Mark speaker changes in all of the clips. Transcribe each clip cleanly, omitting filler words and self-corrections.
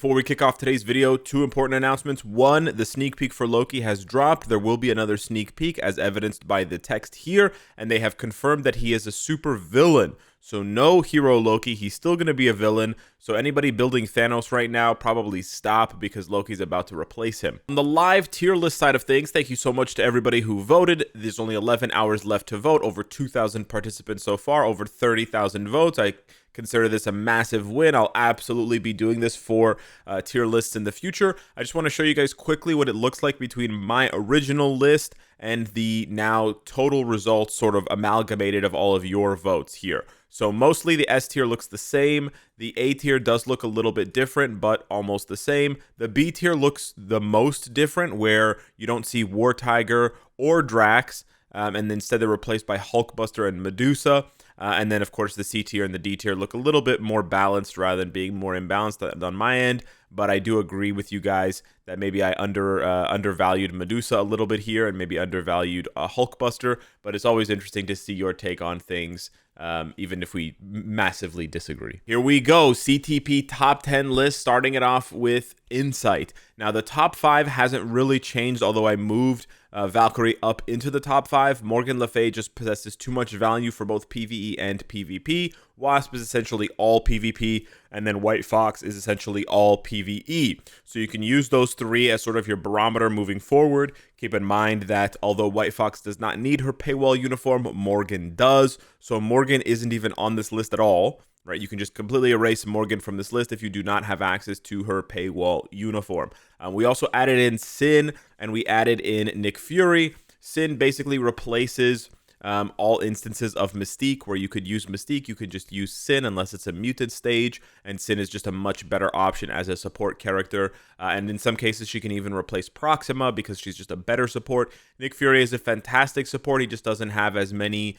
Speaker 1: Before we kick off today's video, two important announcements. One, the sneak peek for Loki has dropped. There will be another sneak peek as evidenced by the text here, and they have confirmed that he is a super villain. So no hero Loki, he's still going to be a villain. So anybody building Thanos right now, probably stop because Loki's about to replace him. On the live tier list side of things, thank you so much to everybody who voted. There's only 11 hours left to vote. Over 2,000 participants so far, over 30,000 votes. I consider this a massive win. I'll absolutely be doing this for tier lists in the future. I just want to show you guys quickly what it looks like between my original list and the now total results sort of amalgamated of all of your votes here. So mostly the S tier looks the same. The A tier does look a little bit different, but almost the same. The B tier looks the most different, where you don't see War Tiger or Drax, and instead they're replaced by Hulkbuster and Medusa. And then, of course, the C tier and the D tier look a little bit more balanced rather than being more imbalanced on my end. But I do agree with you guys that maybe I undervalued Medusa a little bit here and maybe undervalued Hulkbuster. But it's always interesting to see your take on things, even if we massively disagree. Here we go. CTP top 10 list, starting it off with Insight. Now, the top 5 hasn't really changed, although I moved Valkyrie up into the top 5. Morgan Le Fay just possesses too much value for both PvE and PvP. Wasp is essentially all PvP, and then White Fox is essentially all PvE. So you can use those three as sort of your barometer moving forward. Keep in mind that although White Fox does not need her paywall uniform, Morgan does. So Morgan isn't even on this list at all. Right, you can just completely erase Morgan from this list if you do not have access to her paywall uniform. We also added in Sin, and we added in Nick Fury. Sin basically replaces all instances of Mystique where you could use Mystique. You could just use Sin unless it's a mutant stage, and Sin is just a much better option as a support character. And in some cases, she can even replace Proxima because she's just a better support. Nick Fury is a fantastic support. He just doesn't have as many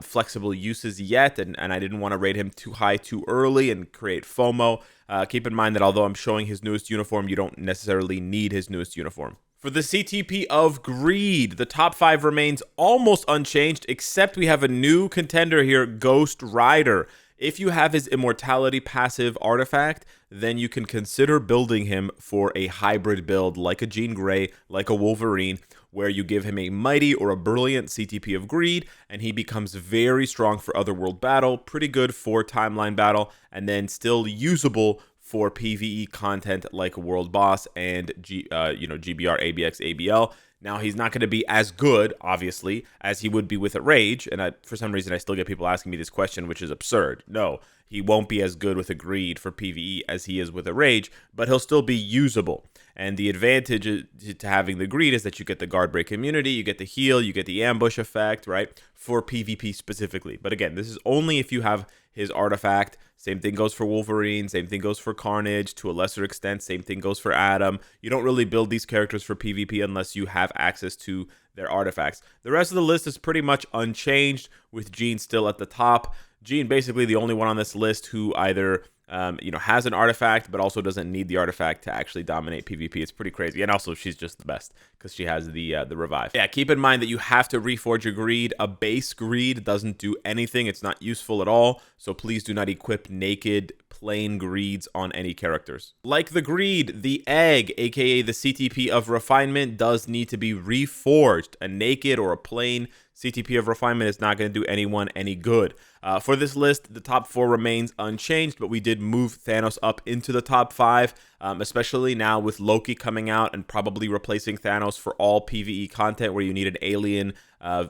Speaker 1: flexible uses yet, and I didn't want to rate him too high too early and create FOMO. Keep in mind that although I'm showing his newest uniform, you don't necessarily need his newest uniform. For the CTP of Greed, the top 5 remains almost unchanged, except we have a new contender here, Ghost Rider. If you have his Immortality passive artifact, then you can consider building him for a hybrid build like a Jean Grey, like a Wolverine, where you give him a Mighty or a Brilliant CTP of Greed, and he becomes very strong for Otherworld battle, pretty good for Timeline battle, and then still usable for PvE content like World Boss and GBR, ABX, ABL. Now, he's not going to be as good, obviously, as he would be with a Rage, and for some reason I still get people asking me this question, which is absurd. No, he won't be as good with a Greed for PvE as he is with a Rage, but he'll still be usable. And the advantage to having the Greed is that you get the guard break immunity, you get the heal, you get the ambush effect, right, for PvP specifically. But again, this is only if you have his artifact. Same thing goes for Wolverine, same thing goes for Carnage, to a lesser extent, same thing goes for Adam. You don't really build these characters for PvP unless you have access to their artifacts. The rest of the list is pretty much unchanged, with Jean still at the top. Jean basically the only one on this list who either has an artifact, but also doesn't need the artifact to actually dominate PvP. It's pretty crazy. And also, she's just the best because she has the revive. Yeah, keep in mind that you have to reforge your Greed. A base Greed doesn't do anything. It's not useful at all. So please do not equip naked plain Greeds on any characters. Like the Greed, the Egg, aka the CTP of Refinement, does need to be reforged. A naked or a plain CTP of Refinement is not going to do anyone any good. For this list, the top 4 remains unchanged, but we did move Thanos up into the top 5, especially now with Loki coming out and probably replacing Thanos for all PvE content where you need an alien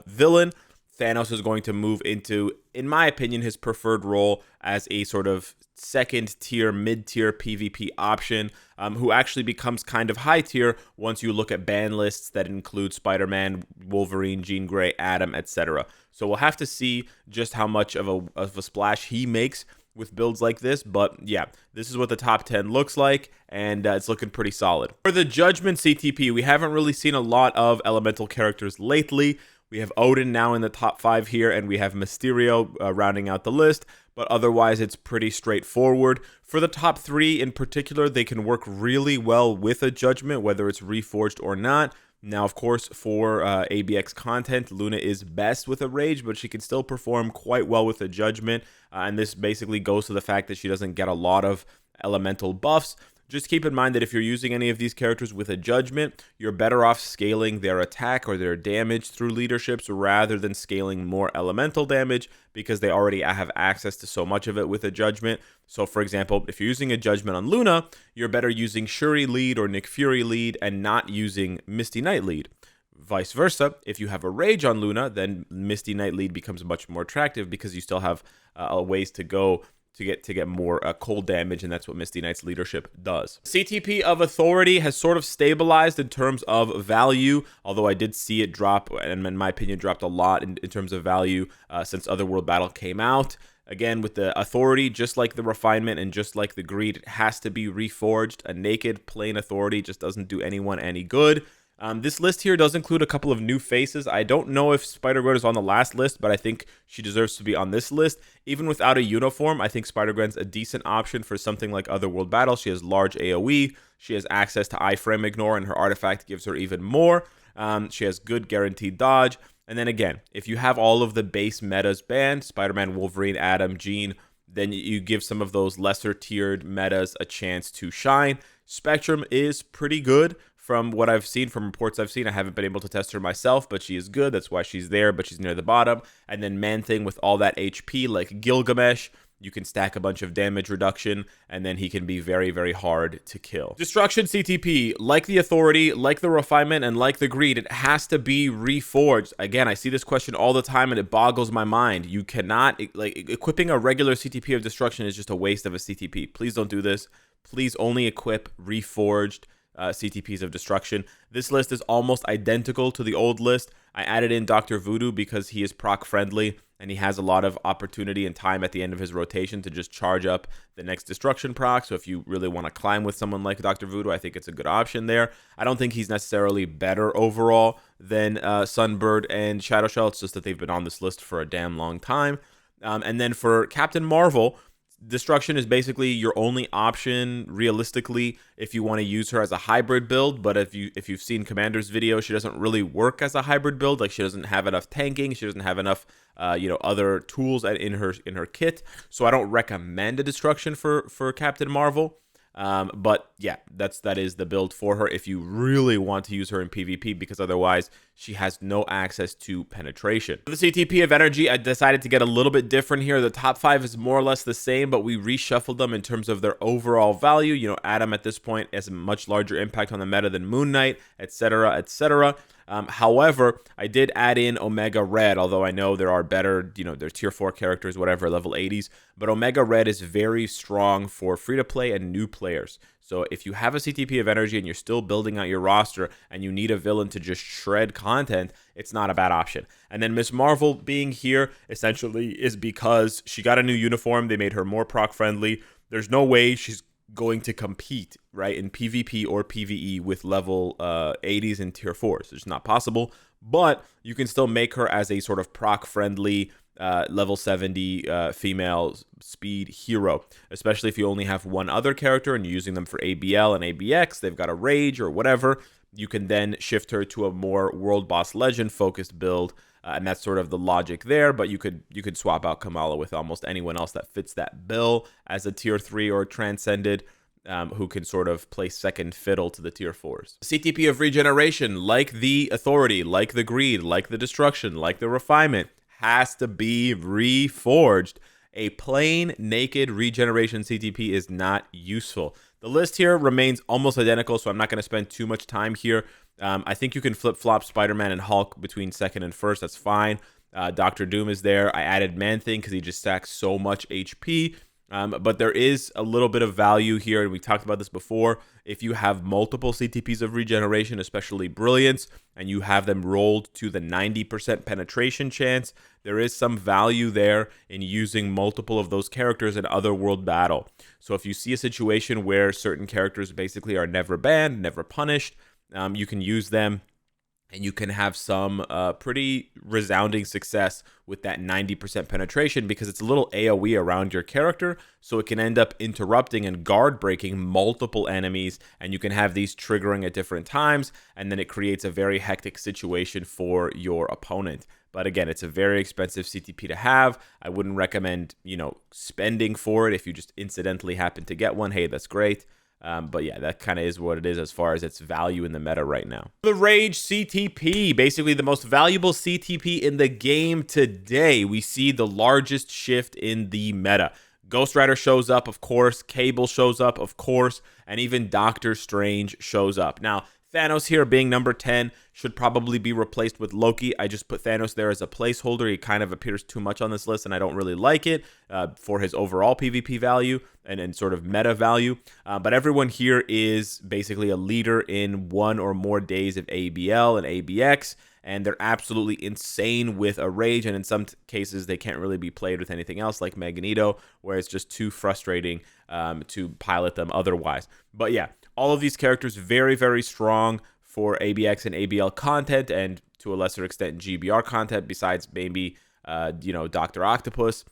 Speaker 1: villain. Thanos is going to move into, in my opinion, his preferred role as a sort of second tier, mid-tier PvP option, who actually becomes kind of high tier once you look at ban lists that include Spider-Man, Wolverine, Jean Grey, Adam, etc. So we'll have to see just how much of a splash he makes with builds like this, but yeah, this is what the top 10 looks like, and it's looking pretty solid. For the Judgment CTP, we haven't really seen a lot of elemental characters lately. We have Odin now in the top 5 here, and we have Mysterio rounding out the list, but otherwise it's pretty straightforward. For the top 3 in particular, they can work really well with a Judgment, whether it's reforged or not. Now, of course, for ABX content, Luna is best with a Rage, but she can still perform quite well with a Judgment, and this basically goes to the fact that she doesn't get a lot of elemental buffs. Just keep in mind that if you're using any of these characters with a judgment, you're better off scaling their attack or their damage through leaderships rather than scaling more elemental damage, because they already have access to so much of it with a judgment. So for example, if you're using a judgment on Luna, you're better using Shuri lead or Nick Fury lead and not using Misty Knight lead. Vice versa, if you have a rage on Luna, then Misty Knight lead becomes much more attractive because you still have ways to go to get more cold damage, and that's what Misty Knight's leadership does. CTP of Authority has sort of stabilized in terms of value, although I did see it drop, and in my opinion dropped a lot in terms of value since Otherworld Battle came out. Again, with the Authority, just like the Refinement and just like the Greed, it has to be reforged. A naked, plain Authority just doesn't do anyone any good. This list here does include a couple of new faces. I don't know if Spider-Gwen is on the last list, but I think she deserves to be on this list. Even without a uniform, I think Spider-Gwen's a decent option for something like Otherworld Battle. She has large AoE. She has access to iframe ignore, and her artifact gives her even more. She has good guaranteed dodge. And then again, if you have all of the base metas banned, Spider-Man, Wolverine, Atom, Jean, then you give some of those lesser tiered metas a chance to shine. Spectrum is pretty good. From what I've seen, from reports I've seen, I haven't been able to test her myself, but she is good. That's why she's there, but she's near the bottom. And then Man-Thing with all that HP, like Gilgamesh, you can stack a bunch of damage reduction, and then he can be very, very hard to kill. Destruction CTP, like the Authority, like the Refinement, and like the Greed, it has to be reforged. Again, I see this question all the time, and it boggles my mind. You cannot, like, equipping a regular CTP of Destruction is just a waste of a CTP. Please don't do this. Please only equip reforged CTPs of Destruction. This list is almost identical to the old list. I added in Dr. Voodoo because he is proc friendly and he has a lot of opportunity and time at the end of his rotation to just charge up the next Destruction proc. So if you really want to climb with someone like Dr. Voodoo, I think it's a good option there. I don't think he's necessarily better overall than Sunbird and Shadow Shell. It's just that they've been on this list for a damn long time. And then for Captain Marvel, Destruction is basically your only option realistically if you want to use her as a hybrid build. But if you've seen Commander's video, she doesn't really work as a hybrid build. Like, she doesn't have enough tanking, she doesn't have enough other tools in her kit. So I don't recommend a Destruction for Captain Marvel. But yeah, that is the build for her if you really want to use her in PvP, because otherwise she has no access to penetration. For the CTP of Energy, I decided to get a little bit different here. The top 5 is more or less the same, but we reshuffled them in terms of their overall value. You know, Atom at this point has a much larger impact on the meta than Moon Knight, etc., etc. However, I did add in Omega Red, although I know there are better, there's tier 4 characters, whatever, level 80s. But Omega Red is very strong for free-to-play and new players. So if you have a CTP of Energy and you're still building out your roster and you need a villain to just shred content, it's not a bad option. And then Miss Marvel being here essentially is because she got a new uniform. They made her more proc-friendly. There's no way she's going to compete, right, in PvP or PvE with level 80s and tier 4s. It's just not possible, but you can still make her as a sort of proc-friendly level 70 female speed hero, especially if you only have one other character and you're using them for ABL and ABX. They've got a rage or whatever. You can then shift her to a more World Boss Legend focused build, and that's sort of the logic there. But you could swap out Kamala with almost anyone else that fits that bill as a tier 3 or transcended, who can sort of play second fiddle to the tier 4s. CTP of Regeneration, like the Authority, like the Greed, like the Destruction, like the Refinement, has to be reforged. A plain naked Regeneration CTP is not useful. The list here remains almost identical, so I'm not going to spend too much time here. I think you can flip-flop Spider-Man and Hulk between second and first. That's fine. Dr. Doom is there. I added Man-Thing because he just stacks so much HP. But there is a little bit of value here, and we talked about this before. If you have multiple CTPs of Regeneration, especially Brilliance, and you have them rolled to the 90% penetration chance, there is some value there in using multiple of those characters in Otherworld Battle. So if you see a situation where certain characters basically are never banned, never punished, you can use them, and you can have some pretty resounding success with that 90% penetration, because it's a little AoE around your character, so it can end up interrupting and guard breaking multiple enemies, and you can have these triggering at different times, and then it creates a very hectic situation for your opponent. But again, it's a very expensive CTP to have. I wouldn't recommend, spending for it. If you just incidentally happen to get one, hey, that's great. But yeah, that kind of is what it is as far as its value in the meta right now. The Rage CTP, basically the most valuable CTP in the game today. We see the largest shift in the meta. Ghost Rider shows up, of course. Cable shows up, of course. And even Doctor Strange shows up. Now, Thanos here being number 10 should probably be replaced with Loki. I just put Thanos there as a placeholder. He kind of appears too much on this list, and I don't really like it for his overall PvP value and sort of meta value. But everyone here is basically a leader in 1 or more days of ABL and ABX, and they're absolutely insane with a Rage, and in some cases they can't really be played with anything else like Magneto, where it's just too frustrating to pilot them otherwise. But yeah, all of these characters very, very strong for ABX and ABL content, and to a lesser extent GBR content, besides maybe Dr. Octopus.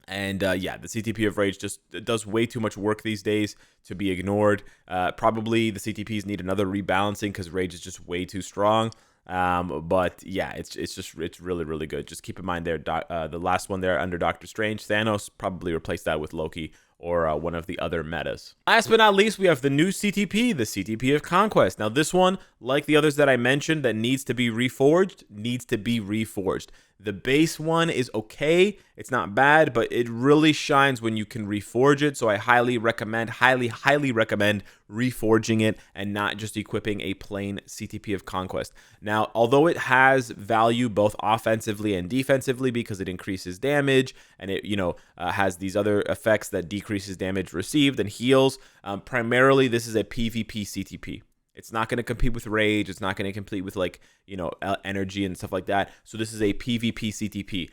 Speaker 1: And yeah, the CTP of Rage just does way too much work these days to be ignored. Probably the CTPs need another rebalancing because Rage is just way too strong. But yeah, it's really, really good. Just keep in mind there, the last one there under Doctor Strange, Thanos, probably replace that with Loki or one of the other metas. Last but not least, we have the new CTP, the CTP of Conquest. Now this one, like the others that I mentioned that needs to be reforged, needs to be reforged. The base one is okay, it's not bad, but it really shines when you can reforge it. So I highly recommend reforging it and not just equipping a plain CTP of Conquest. Now, although it has value both offensively and defensively because it increases damage and it has these other effects that decreases damage received and heals, primarily this is a PvP CTP. It's not going to compete with Rage. It's not going to compete with energy and stuff like that. So this is a PvP CTP.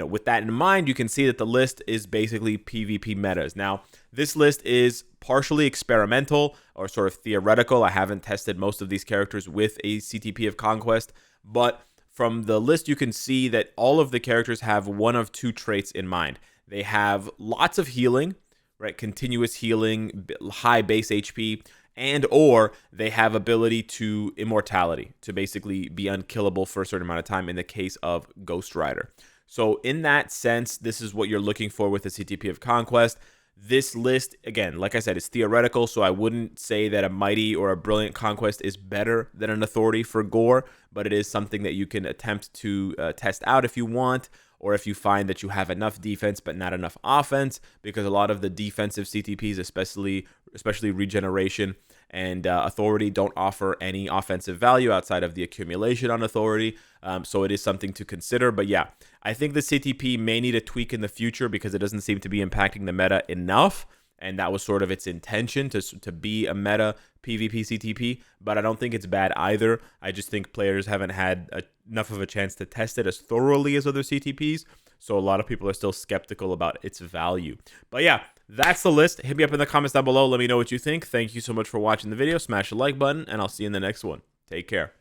Speaker 1: With that in mind, you can see that the list is basically PvP metas. Now, this list is partially experimental or sort of theoretical. I haven't tested most of these characters with a CTP of Conquest, but from the list, you can see that all of the characters have one of two traits in mind. They have lots of healing, right? Continuous healing, high base HP, and or they have ability to immortality, to basically be unkillable for a certain amount of time in the case of Ghost Rider. So in that sense, this is what you're looking for with the CTP of Conquest. This list, again, like I said, is theoretical, so I wouldn't say that a Mighty or a Brilliant Conquest is better than an Authority for Gore, but it is something that you can attempt to test out if you want, or if you find that you have enough defense but not enough offense, because a lot of the defensive CTPs, especially Regeneration and Authority, don't offer any offensive value outside of the accumulation on Authority. So it is something to consider. But yeah, I think the CTP may need a tweak in the future because it doesn't seem to be impacting the meta enough. And that was sort of its intention, to be a meta PvP CTP. But I don't think it's bad either. I just think players haven't had enough of a chance to test it as thoroughly as other CTPs. So a lot of people are still skeptical about its value. But yeah, that's the list. Hit me up in the comments down below. Let me know what you think. Thank you so much for watching the video. Smash the like button, and I'll see you in the next one. Take care.